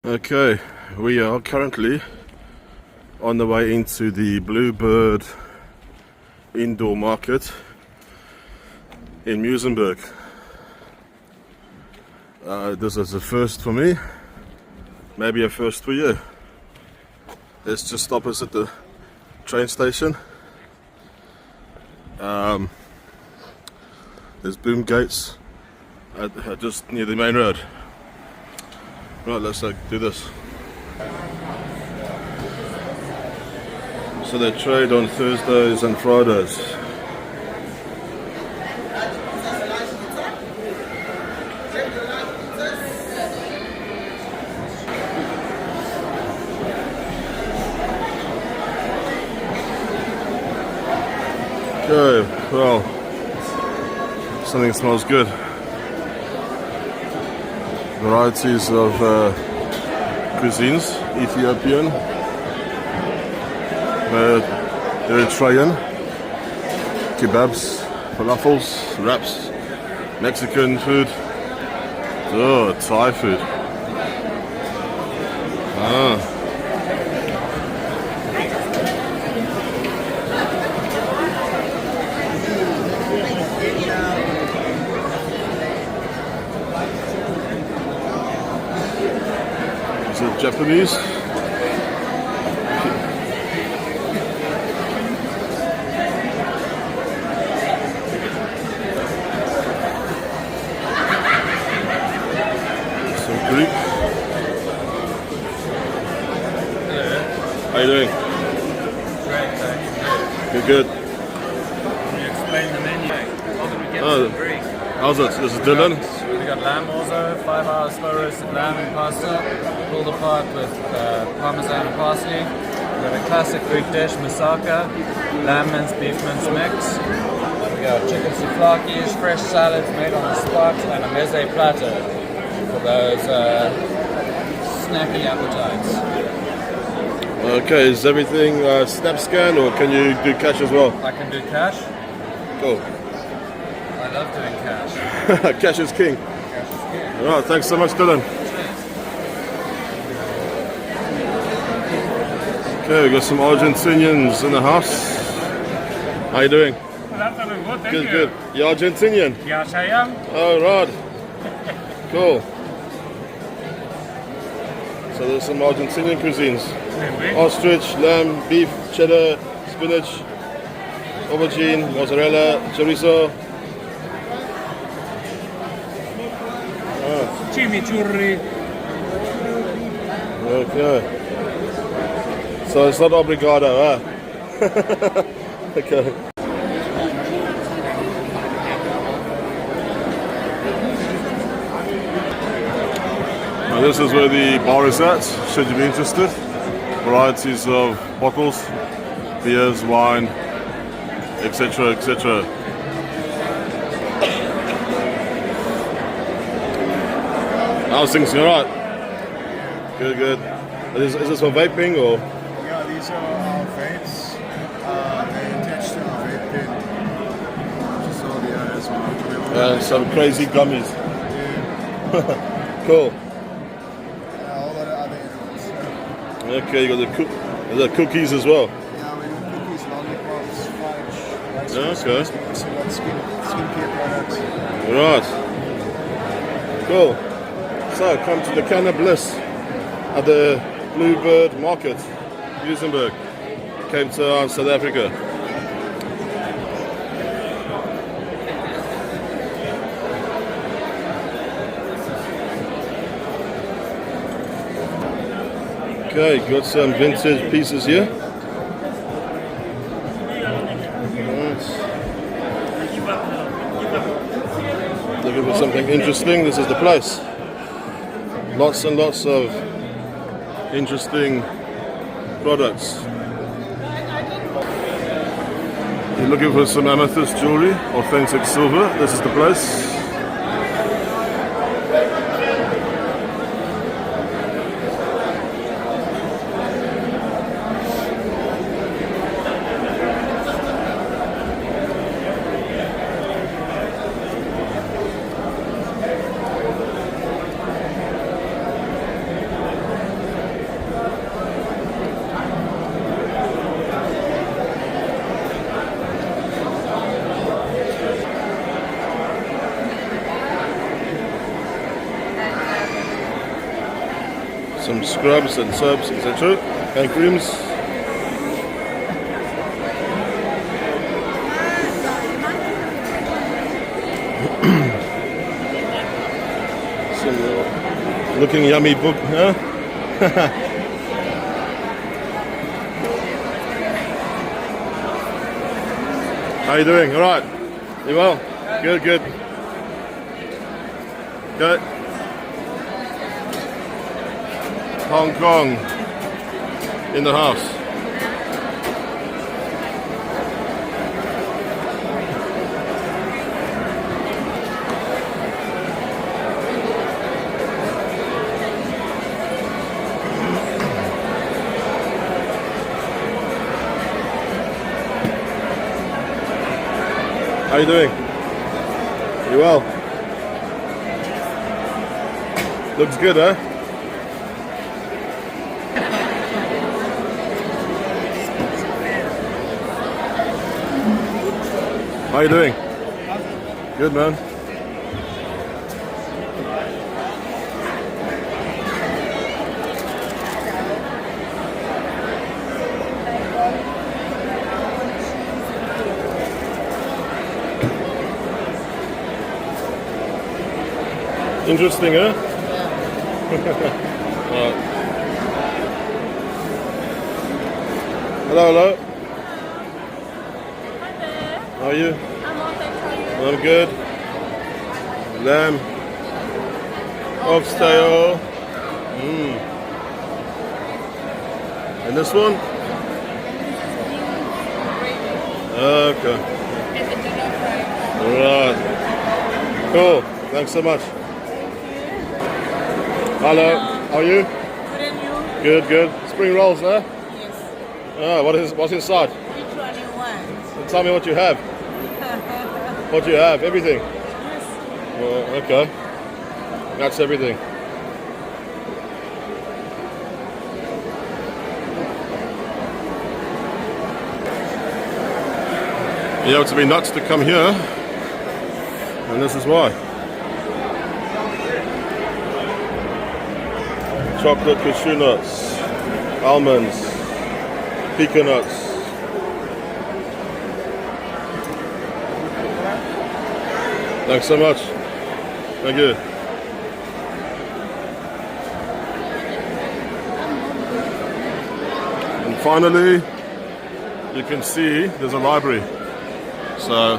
Okay, we are currently on the way into the Bluebird indoor market in Muizenberg. This is a first for me, maybe a first for you. Let's just stop us at the train station. There's boom gates just near the main road. Right, let's do this. So they trade on Thursdays and Fridays. Okay, well, something smells good. Varieties of cuisines, Ethiopian, Eritrean, kebabs, falafels, wraps, Mexican food, Thai food. Is it Japanese? Some Greek. How you doing? Great, thanks. You're good. Can you explain the menu? How did we get some Greek? How's it? This is Dylan. We got lamb also, 5 hours slow roasted lamb and pasta, pulled apart with parmesan and parsley. We got a classic Greek dish, moussaka, lamb mince, beef mince mix. We got chicken souvlakis, fresh salads made on the spot, and a meze platter for those snacky appetites. Okay, is everything snap scan or can you do cash as well? I can do cash. Cool. I love doing cash. Cash is king. Cash is good. Alright, thanks so much, Dylan. Okay, we got some Argentinians in the house. How you doing? Good afternoon, good, thank Good, you. good. You're Argentinian? Yes, I am. Oh, right. Cool. So there's some Argentinian cuisines. Ostrich, lamb, beef, cheddar, spinach, aubergine, mozzarella, chorizo. Chimichurri. Okay. So it's not obrigado, huh? Okay. Now this is where the bar is at, should you be interested. Varieties of bottles, beers, wine, etc, etc. How's things? You alright? Good, good. Is this for vaping or? Yeah, these are our vapes. They attach to our vape pen. Just all the others And some crazy gummies. Yeah. Cool. All the other animals. Okay, you got the cookies as well. Yeah, we do cookies, lollipops, fudge, rice Okay. Krispies, we got skincare products. Right. Cool. So come to the Canna Bliss at the Bluebird Market, Muizenberg, Cape Town, South Africa. Okay, got some vintage pieces here. Looking for something interesting. This is the place. Lots and lots of interesting products. You're looking for some amethyst jewelry, authentic silver. This is the place. some scrubs and subs, etc. And creams. Some looking yummy book, huh? How you doing? All right. You well? Good, good. Good. Hong Kong in the house. How you doing? You well? Looks good, huh? How you doing? Good, man. Interesting, huh? Hello, hello. How are you? I'm good. Lamb. Oxtail. And this one? Okay. Alright. Cool. Thanks so much. Hello. How are you? Good and you? Good, good. Spring rolls, huh? Yes. What's inside? Which one you want? Tell me what you have. What do you have? Everything? Yes. Well, okay. That's everything. You have to be nuts to come here, and this is why. Chocolate cashew nuts, almonds, pecan nuts. Thanks so much. Thank you. And finally, you can see there's a library. So,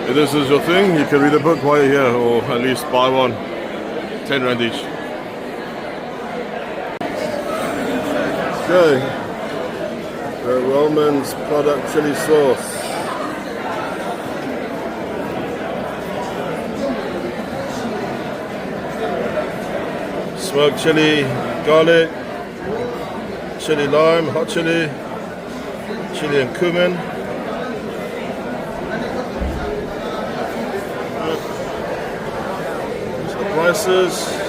if this is your thing, you can read a book while you're here, or at least buy one. 10 rand each. Okay. The Roman's product chili sauce. Smoked chili, garlic, chili lime, hot chili, chili and cumin. Here's the prices.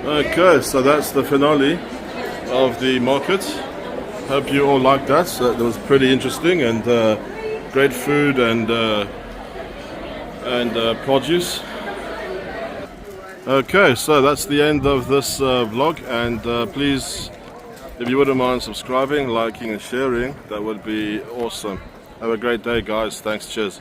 Okay, so that's the finale of the market. Hope you all liked that. So that was pretty interesting and great food and produce. Okay, so that's the end of this vlog, and please, if you wouldn't mind subscribing, liking and sharing, that would be awesome. Have a great day, guys. Thanks. Cheers.